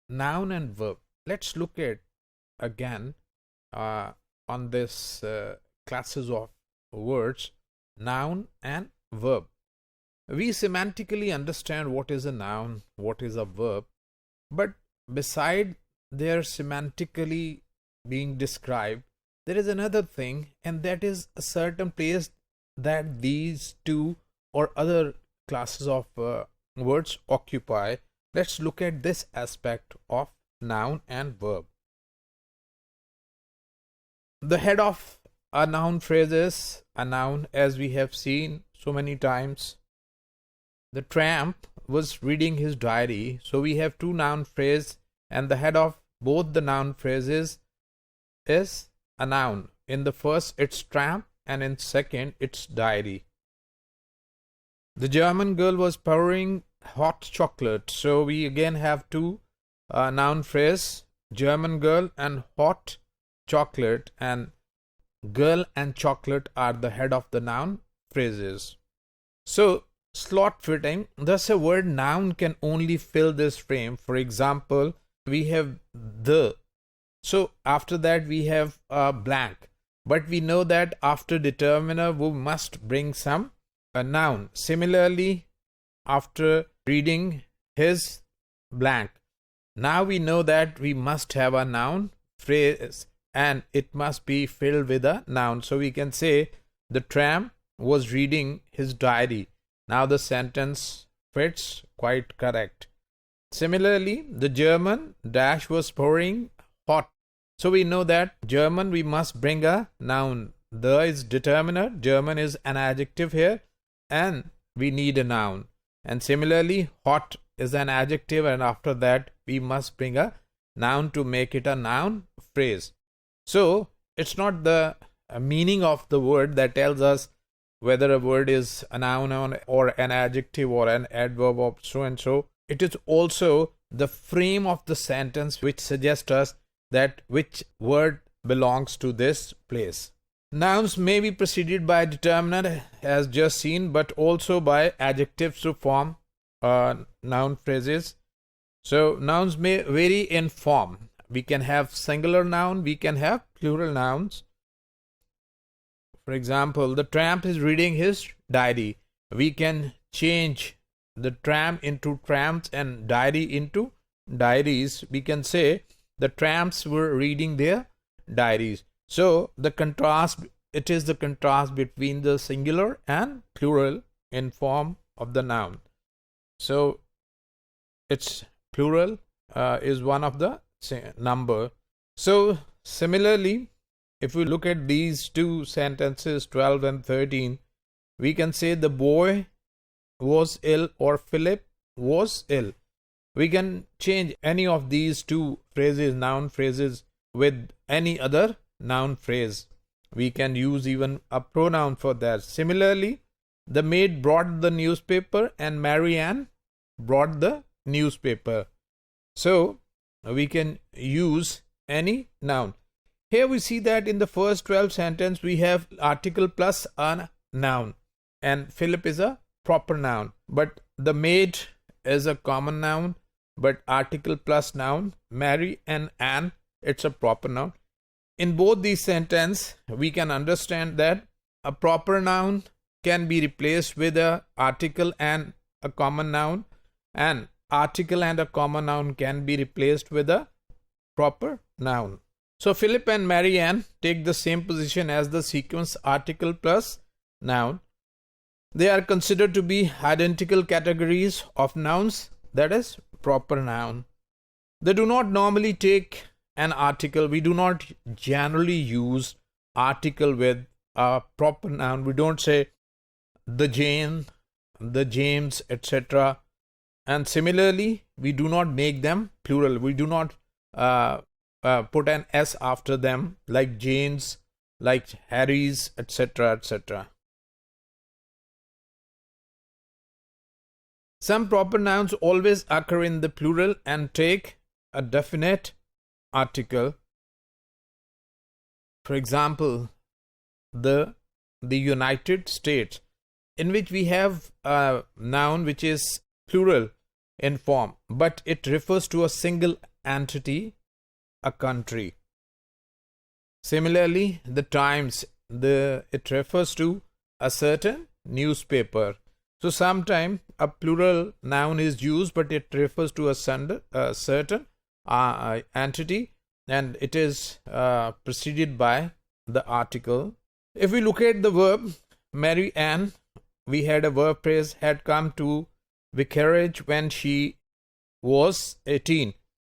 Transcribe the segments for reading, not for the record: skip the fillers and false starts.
noun and verb. Let's look at again on this classes of words, noun and verb. We semantically understand what is a noun, what is a verb, but beside their semantically being described, there is another thing, and that is a certain place that these two or other classes of words occupy. Let's look at this aspect of noun and verb. The head of a noun phrase is a noun, as we have seen so many times. The tramp was reading his diary. So we have two noun phrases, and the head of both the noun phrases is a noun. In the first, it's tramp, and in second, it's diary. The German girl was pouring hot chocolate. So we again have two noun phrases, German girl and hot chocolate, and girl and chocolate are the head of the noun phrases. So slot fitting, thus a word noun can only fill this frame. For example, we have the, so after that we have a blank, but we know that after determiner we must bring a noun. Similarly, after reading his blank, now we know that we must have a noun phrase and it must be filled with a noun. So we can say the tramp was reading his diary. Now the sentence fits quite correct. Similarly, the German dash was pouring hot. So we know that German we must bring a noun. The is determiner, German is an adjective here, and we need a noun. And similarly, hot is an adjective, and after that we must bring a noun to make it a noun phrase. So it's not the meaning of the word that tells us whether a word is a noun or an adjective or an adverb of so and so. It is also the frame of the sentence which suggests us that which word belongs to this place. Nouns may be preceded by determiner as just seen, but also by adjectives to form noun phrases. So nouns may vary in form. We can have singular noun, we can have plural nouns. For example, the tramp is reading his diary. We can change the tramp into tramps and diary into diaries. We can say the tramps were reading their diaries. So the contrast, it is the contrast between the singular and plural in form of the noun. So its plural is one of the number. So similarly, if we look at these two sentences, 12 and 13, we can say the boy was ill or Philip was ill. We can change any of these two phrases, noun phrases, with any other noun phrase. We can use even a pronoun for that. Similarly, the maid brought the newspaper and Marianne brought the newspaper. So we can use any noun. Here we see that in the first 12 sentence we have article plus a noun, and Philip is a proper noun, but the maid is a common noun, but article plus noun, Mary and Anne, it's a proper noun. In both these sentences we can understand that a proper noun can be replaced with a article and a common noun, and article and a common noun can be replaced with a proper noun. So Philip and Marianne take the same position as the sequence article plus noun. They are considered to be identical categories of nouns, that is proper noun. They do not normally take an article. We do not generally use article with a proper noun. We don't say the Jane, the James, etc. And similarly, we do not make them plural. We do not put an S after them, like Jane's, like Harry's, etc., etc. Some proper nouns always occur in the plural and take a definite article. For example, the United States, in which we have a noun which is plural in form, but it refers to a single entity, a country. Similarly, the Times, it refers to a certain newspaper. So sometimes a plural noun is used, but it refers to a certain entity, and it is preceded by the article. If we look at the verb, Mary Ann, we had a verb phrase, had come to vicarage when she was 18,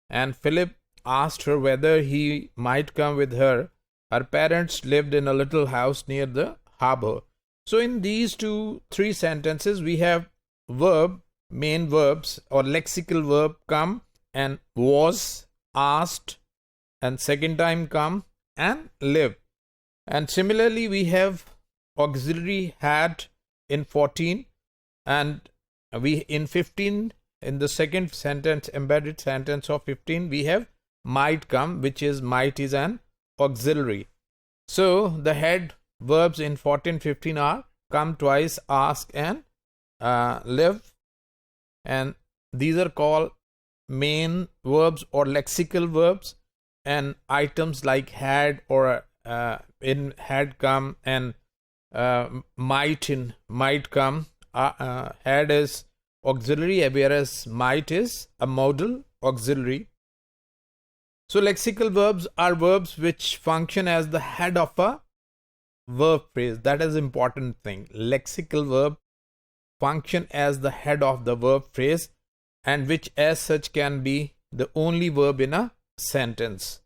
and Philip asked her whether he might come with her. Her parents lived in a little house near the harbor. So in these 3 sentences, we have verb, main verbs or lexical verb come and was, asked, and second time come and live. And similarly, we have auxiliary had in 14, and we in 15, in the second sentence, embedded sentence of 15, we have might come, which is might is an auxiliary. So the head verbs in 14, 15 are come, twice, ask, and live, and these are called main verbs or lexical verbs. And items like had or in had come and might in might come, had is auxiliary, whereas might is a modal auxiliary. So lexical verbs are verbs which function as the head of a verb phrase. That is important thing. Lexical verb function as the head of the verb phrase, and which as such can be the only verb in a sentence.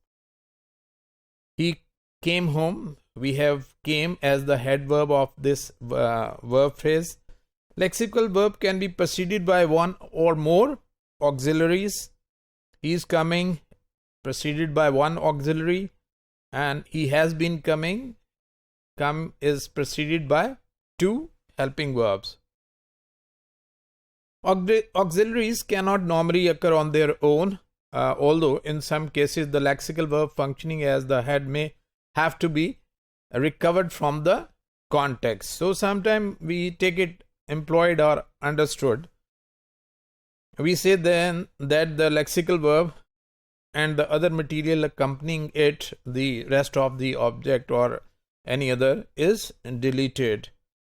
He came home. We have came as the head verb of this verb phrase. Lexical verb can be preceded by one or more auxiliaries. He is coming, preceded by one auxiliary, and he has been coming. Come is preceded by 2 helping verbs. Auxiliaries cannot normally occur on their own, although in some cases the lexical verb functioning as the head may have to be recovered from the context. So sometimes we take it employed or understood. We say then that the lexical verb and the other material accompanying it, the rest of the object or any other, is deleted.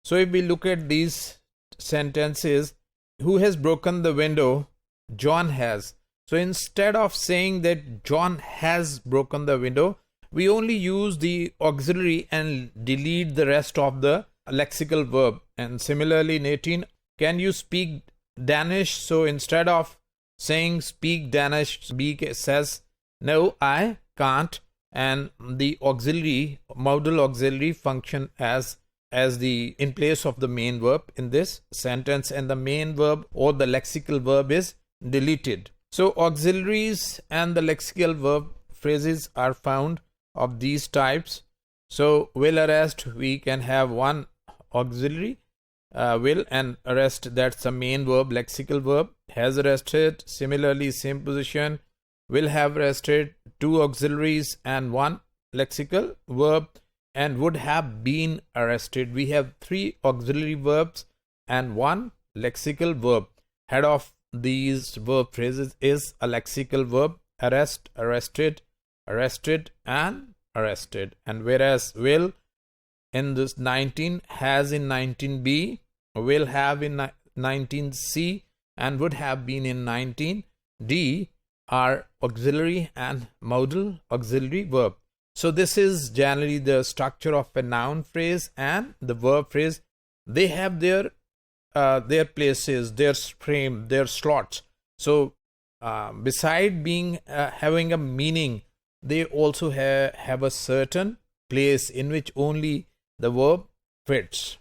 So if we look at these sentences, who has broken the window? John has. So instead of saying that John has broken the window, we only use the auxiliary and delete the rest of the lexical verb. And similarly in 18, can you speak Danish? So instead of saying speak Danish, B says no, I can't, and the auxiliary, modal auxiliary, function as the in place of the main verb in this sentence, and the main verb or the lexical verb is deleted. So auxiliaries and the lexical verb phrases are found of these types. So will arrest, we can have one auxiliary, will, and arrest, that's the main verb, lexical verb. Has arrested, similarly same position, will have arrested, 2 auxiliaries and 1 lexical verb. And would have been arrested, we have 3 auxiliary verbs and 1 lexical verb. Head of these verb phrases is a lexical verb: arrest, arrested, arrested, and arrested. And whereas will in this 19, has in 19b, will have in 19c, and would have been in 19d are auxiliary and modal auxiliary verb. So this is generally the structure of a noun phrase and the verb phrase. They have their places, their frame, their slots. So beside being having a meaning, they also have a certain place in which only the verb fits.